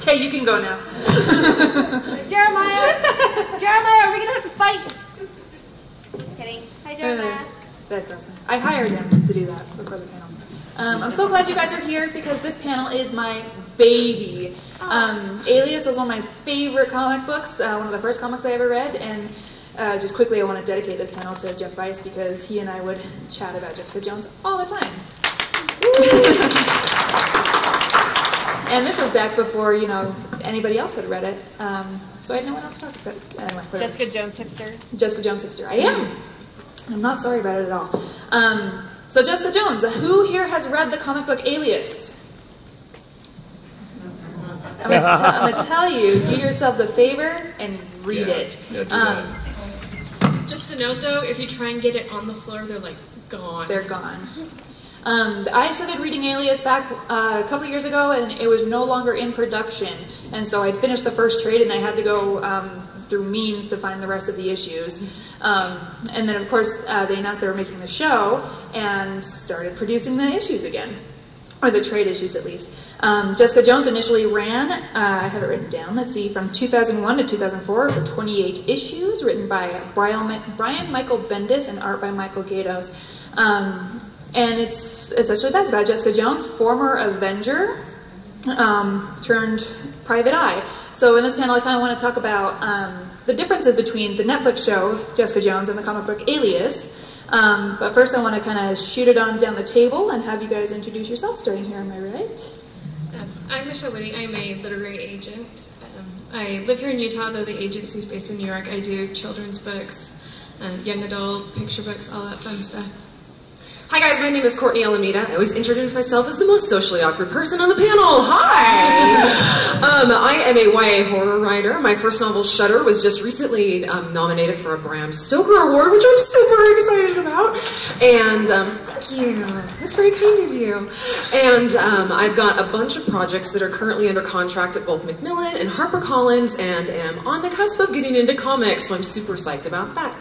Okay, you can go now. Jeremiah, are we gonna have to fight? Just kidding. Hi, Jeremiah. That's awesome. I hired him to do that before the panel. I'm so glad you guys are here because this panel is my baby. Alias was one of my favorite comic books, one of the first comics I ever read, and just quickly I want to dedicate this panel to Jeff Weiss because he and I would chat about Jessica Jones all the time. And this was back before, anybody else had read it, so I had no one else to talk to. Anyway, Jessica Jones hipster. Jessica Jones hipster. I am. I'm not sorry about it at all. So Jessica Jones, who here has read the comic book Alias? I'm going to tell you, do yourselves a favor and read it. Yeah, do that. Just a note though, if you try and get it on the floor, they're like gone. They're gone. I started reading Alias back a couple years ago, and it was no longer in production. And so I'd finished the first trade, and I had to go through means to find the rest of the issues. And then, of course, they announced they were making the show and started producing the issues again. Or the trade issues, at least. Jessica Jones initially ran, I have it written down, let's see, from 2001 to 2004 for 28 issues, written by Brian Michael Bendis and art by Michael Gaydos. And it's essentially that's about Jessica Jones, former Avenger, turned private eye. So in this panel, I kind of want to talk about the differences between the Netflix show, Jessica Jones, and the comic book Alias. But first I want to kind of shoot it on down the table and have you guys introduce yourselves starting here, am I right? I'm Michelle Whitty. I'm a literary agent. I live here in Utah, though the agency's based in New York. I do children's books, young adult, picture books, all that fun stuff. Hi guys, my name is Courtney Alameda. I always introduce myself as the most socially awkward person on the panel. Hi! I am a YA horror writer. My first novel, Shudder, was just recently nominated for a Bram Stoker Award, which I'm super excited about. And thank you. That's very kind of you. And I've got a bunch of projects that are currently under contract at both Macmillan and HarperCollins, and am on the cusp of getting into comics, so I'm super psyched about that.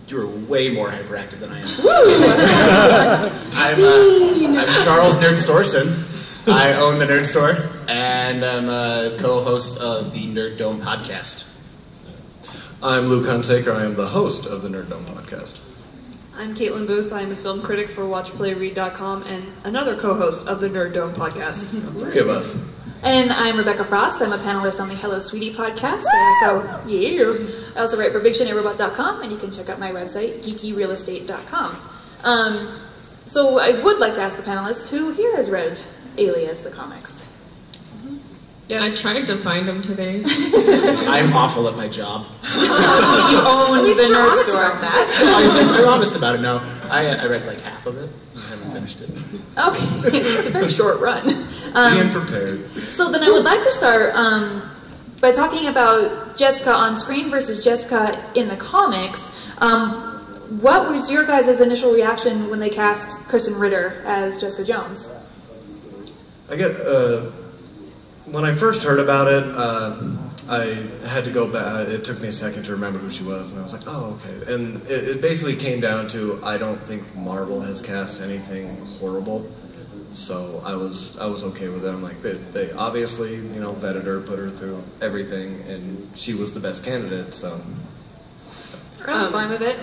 You are way more hyperactive than I am. Woo! I'm Charles Nerd Storson. I own the Nerd Store, and I'm a co-host of the Nerd Dome podcast. I'm Luke Hunsaker. I am the host of the Nerd Dome podcast. I'm Caitlin Booth. I'm a film critic for WatchPlayRead.com and another co-host of the Nerd Dome podcast. 3 of us. And I'm Rebecca Frost. I'm a panelist on the Hello Sweetie podcast. I also write for BigShinyRobot.com, and you can check out my website, GeekyRealEstate.com. So I would like to ask the panelists, who here has read Alias, the comics? Yes. I tried to find them today. I'm awful at my job. You own the Nerd Store. I'm honest about it. No, I read like half of it. I haven't finished it. Okay, it's a very short run. Being prepared. So then I would like to start by talking about Jessica on screen versus Jessica in the comics. What was your guys' initial reaction when they cast Kristen Ritter as Jessica Jones? When I first heard about it, I had to go back. It took me a second to remember who she was, and I was like, oh, okay. And it basically came down to, I don't think Marvel has cast anything horrible, so I was okay with it. I'm like, they obviously, vetted her, put her through everything, and she was the best candidate, so. I was fine with it.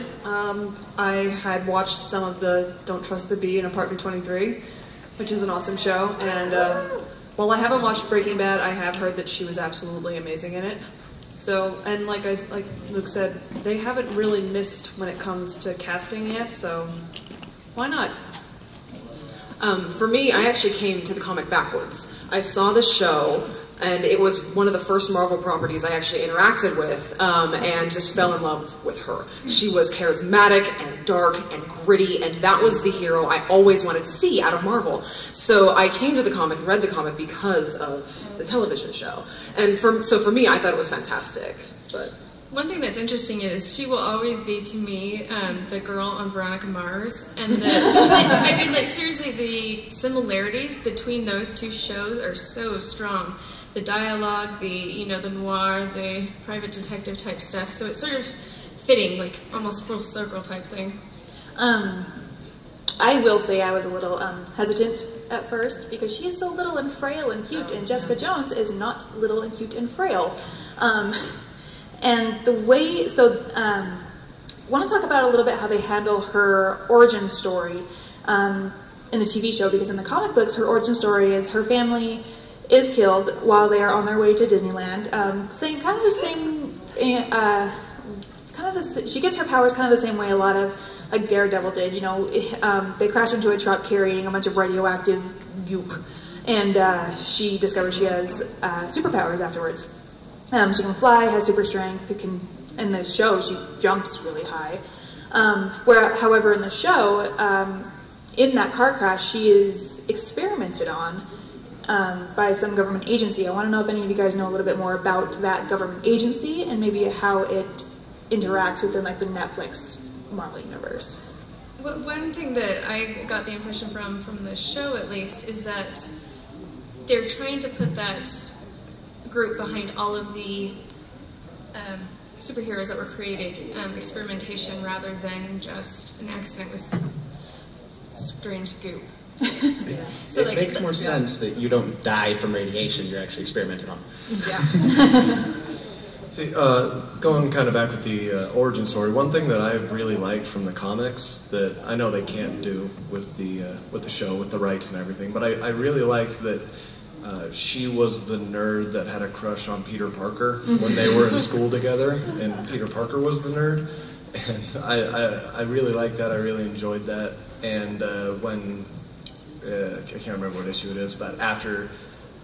I had watched some of the Don't Trust the Bee in Apartment 23, which is an awesome show, and while I haven't watched Breaking Bad, I have heard that she was absolutely amazing in it. So, and like Luke said, they haven't really missed when it comes to casting yet, so why not? For me, I actually came to the comic backwards. I saw the show, and it was one of the first Marvel properties I actually interacted with, and just fell in love with her. She was charismatic and dark and gritty, and that was the hero I always wanted to see out of Marvel. So I came to the comic and read the comic because of the television show. And so for me, I thought it was fantastic. But one thing that's interesting is she will always be, to me, the girl on Veronica Mars. And seriously, the similarities between those two shows are so strong. The dialogue, the noir, the private detective type stuff. So it's sort of fitting, like almost full circle type thing. I will say I was a little hesitant at first because she is so little and frail and cute, and Jessica Jones is not little and cute and frail. And the way, I want to talk about a little bit how they handle her origin story in the TV show, because in the comic books, her origin story is her family is killed while they are on their way to Disneyland. She gets her powers kind of the same way a lot of like Daredevil did. You know, they crash into a truck carrying a bunch of radioactive goop, and she discovers she has superpowers afterwards. She can fly, has super strength. In the show, she jumps really high. However, in the show, in that car crash, she is experimented on by some government agency. I want to know if any of you guys know a little bit more about that government agency and maybe how it interacts within like the Netflix Marvel universe. One thing that I got the impression from the show, at least, is that they're trying to put that group behind all of the superheroes that were created, experimentation rather than just an accident with strange goop. So it makes more sense that you don't die from radiation you're actually experimented on. Yeah. See, going kind of back with the origin story, one thing that I really liked from the comics that I know they can't do with the show, with the rights and everything, but I really liked that she was the nerd that had a crush on Peter Parker when they were in school together, and Peter Parker was the nerd. And I really liked that. I really enjoyed that. And when I can't remember what issue it is, but after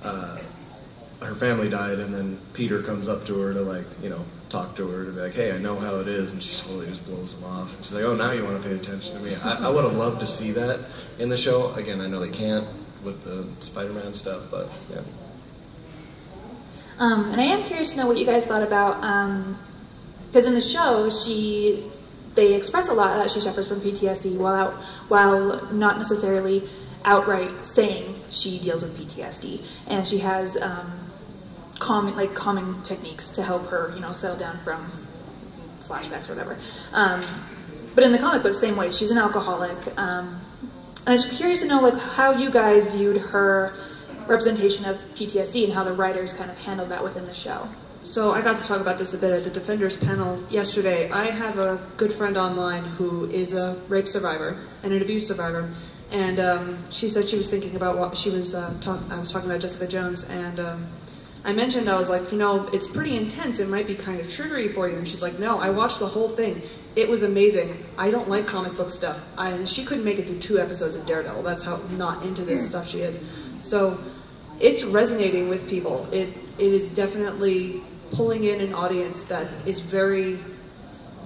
her family died, and then Peter comes up to her to like, you know, talk to her to be like, hey, I know how it is, and she totally just blows him off. And she's like, oh, now you want to pay attention to me. I would have loved to see that in the show. Again, I know they can't with the Spider-Man stuff, but yeah. And I am curious to know what you guys thought about, because in the show, they express a lot that she suffers from PTSD while not necessarily outright saying she deals with PTSD, and she has calming techniques to help her, you know, settle down from flashbacks or whatever. But in the comic book, same way, she's an alcoholic. I was curious to know like how you guys viewed her representation of PTSD and how the writers kind of handled that within the show. So I got to talk about this a bit at the Defenders panel yesterday. I have a good friend online who is a rape survivor and an abuse survivor, and she said she was thinking about what she was I was talking about Jessica Jones, and I mentioned, I was like, you know, it's pretty intense, it might be kind of triggery for you, and she's like, no, I watched the whole thing. It was amazing. I don't like comic book stuff. She couldn't make it through 2 episodes of Daredevil. That's how not into this stuff she is. So it's resonating with people. It is definitely pulling in an audience that is very...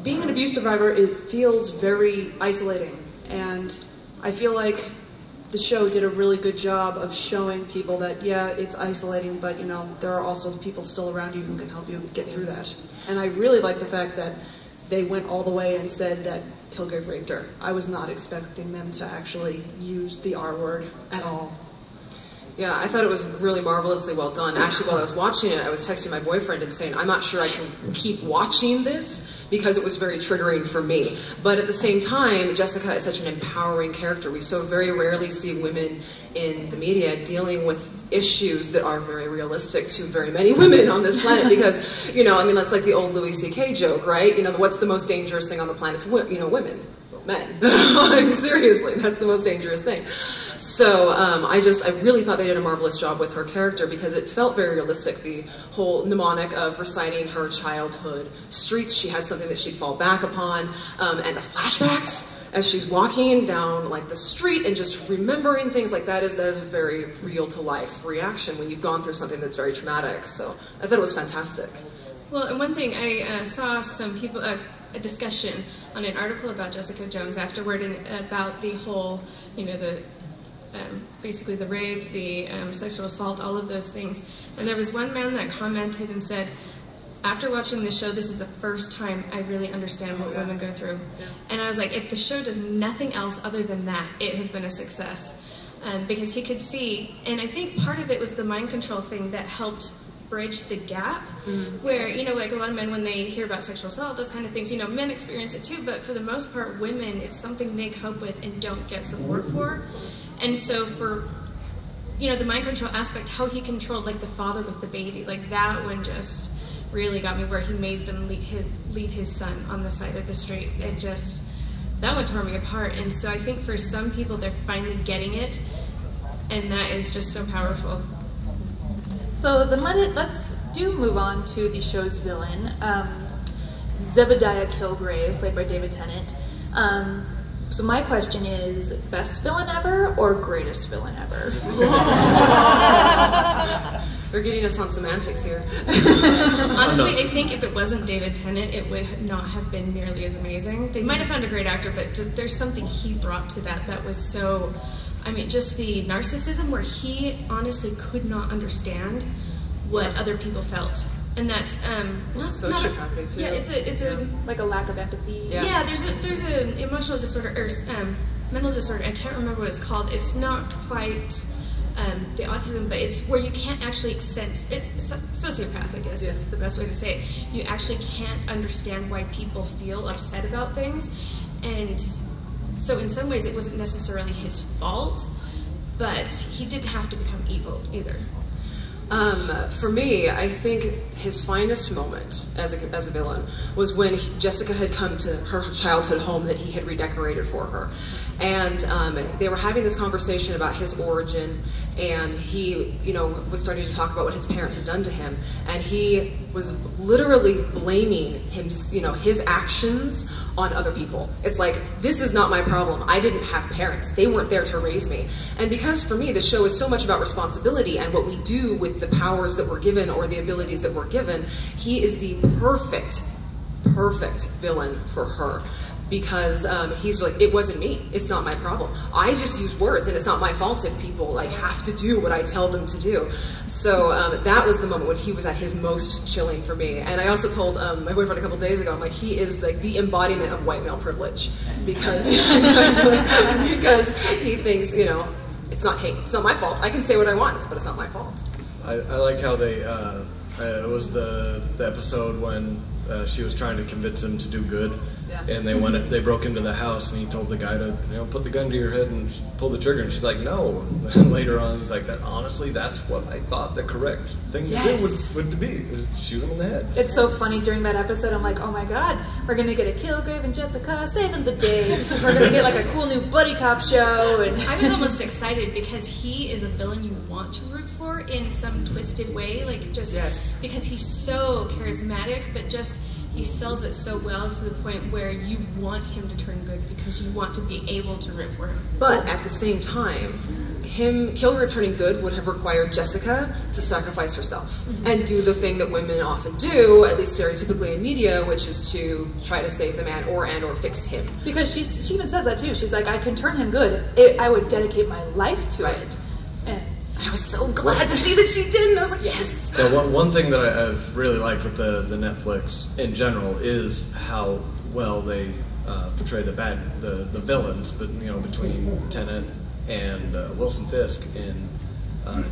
Being an abuse survivor, it feels very isolating. And I feel like the show did a really good job of showing people that, yeah, it's isolating, but, you know, there are also people still around you who can help you get through that. And I really like the fact that they went all the way and said that Kilgrave raped her. I was not expecting them to actually use the R word at all. Yeah, I thought it was really marvelously well done. Actually, while I was watching it, I was texting my boyfriend and saying, I'm not sure I can keep watching this because it was very triggering for me. But at the same time, Jessica is such an empowering character. We so very rarely see women in the media dealing with issues that are very realistic to very many women on this planet because, you know, I mean, that's like the old Louis C.K. joke, right? You know, what's the most dangerous thing on the planet? You know, women. Men. Seriously, that's the most dangerous thing. So I really thought they did a marvelous job with her character because it felt very realistic, the whole mnemonic of reciting her childhood streets. She had something that she'd fall back upon, and the flashbacks as she's walking down like the street and just remembering things like that is a very real to life reaction when you've gone through something that's very traumatic. So I thought it was fantastic. Well, and one thing, I saw some people, a discussion on an article about Jessica Jones afterward and about the whole, you know, the basically the rape, the sexual assault, all of those things. And there was one man that commented and said, after watching this show, this is the first time I really understand what women go through. Yeah. And I was like, if the show does nothing else other than that, it has been a success. Because he could see, and I think part of it was the mind control thing that helped bridge the gap where, you know, like a lot of men, when they hear about sexual assault, those kind of things, you know, men experience it too, but for the most part, women, it's something they cope with and don't get support for. And so for, you know, the mind control aspect, how he controlled, like, the father with the baby, like, that one just really got me, where he made them leave his son on the side of the street. It just, that one tore me apart. And so I think for some people, they're finally getting it, and that is just so powerful. So then let's move on to the show's villain, Zebediah Kilgrave, played by David Tennant. So my question is, best villain ever or greatest villain ever? They're getting us on semantics here. Honestly, I think if it wasn't David Tennant, it would not have been nearly as amazing. They might have found a great actor, but there's something he brought to that was so... I mean, just the narcissism where he honestly could not understand what other people felt. And that's sociopathic too. Yeah, it's a like a lack of empathy. Yeah, there's an emotional disorder or mental disorder. I can't remember what it's called. It's not quite the autism, but it's where you can't actually sense. It's sociopathic, is it's the best way to say it. You actually can't understand why people feel upset about things, and so in some ways it wasn't necessarily his fault, but he didn't have to become evil either. For me, I think his finest moment as a villain was when Jessica had come to her childhood home that he had redecorated for her. And they were having this conversation about his origin, and he, you know, was starting to talk about what his parents had done to him, and he was literally blaming him, you know, his actions on other people. It's like, this is not my problem. I didn't have parents. They weren't there to raise me. And because for me, the show is so much about responsibility and what we do with the powers that we're given or the abilities that we're given, he is the perfect villain for her. Because he's like, it wasn't me. It's not my problem. I just use words, and it's not my fault if people like have to do what I tell them to do. So that was the moment when he was at his most chilling for me. And I also told my boyfriend a couple days ago, I'm like, he is like the embodiment of white male privilege, because because he thinks, you know, it's not hate. It's not my fault. I can say what I want, but it's not my fault. I like how they it was the episode when she was trying to convince him to do good. And they broke into the house, and he told the guy to, you know, put the gun to your head and pull the trigger. And she's like, no. And later on, he's like, honestly, that's what I thought the correct thing to do would be, was shoot him in the head. It's so funny during that episode. I'm like, oh my god, we're gonna get a Kilgrave and Jessica saving the day. We're gonna get like a cool new buddy cop show. And I was almost excited because he is a villain you want to root for in some twisted way, like just because he's so charismatic, but just. He sells it so well to the point where you want him to turn good because you want to be able to root for him. But at the same time, Kilgrave turning good would have required Jessica to sacrifice herself and do the thing that women often do, at least stereotypically in media, which is to try to save the man or fix him. Because she even says that too. She's like, I can turn him good. I would dedicate my life to it. And I was so glad to see that she didn't. I was like, yes. Yeah, one thing that I've really liked with the Netflix in general is how well they portray the villains, but you know, between Tennant and Wilson Fisk in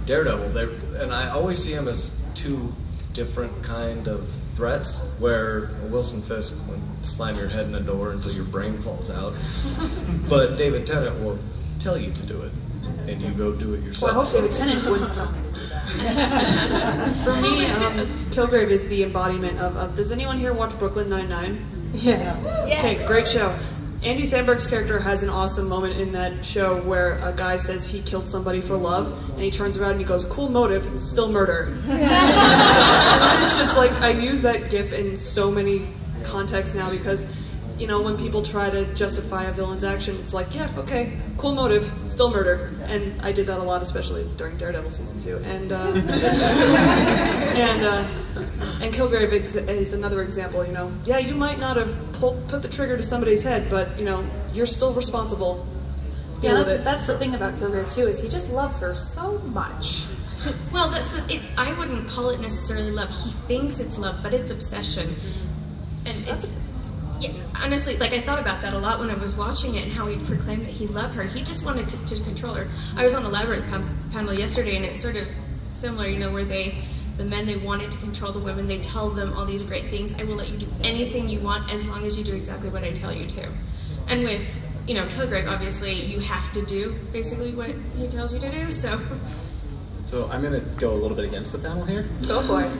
Daredevil. And I always see them as two different kind of threats, where Wilson Fisk will slam your head in a door until your brain falls out, but David Tennant will tell you to do it. And you go do it yourself. Well, I hope David Tennant wouldn't tell me to do that. For me, Kilgrave is the embodiment of does anyone here watch Brooklyn Nine-Nine? Yes. Okay, great show. Andy Samberg's character has an awesome moment in that show where a guy says he killed somebody for love, and he turns around and he goes, cool motive, still murder. And it's just like, I use that gif in so many contexts now because, you know, when people try to justify a villain's action, it's like, yeah, okay, cool motive, still murder. And I did that a lot, especially during Daredevil season 2. And Kilgrave is another example, you know. Yeah, you might not have put the trigger to somebody's head, but, you know, you're still responsible. Yeah, that's the thing about Kilgrave, too, is he just loves her so much. Well, I wouldn't call it necessarily love. He thinks it's love, but it's obsession. And it's... Yeah, honestly, like I thought about that a lot when I was watching it and how he proclaimed that he loved her. He just wanted to control her. I was on the Labyrinth panel yesterday, and it's sort of similar, you know, where they the men, they wanted to control the women. They tell them all these great things. I will let you do anything you want as long as you do exactly what I tell you to. And with, Kilgrave, obviously, you have to do basically what he tells you to do, so... So I'm going to go a little bit against the panel here. Go for it.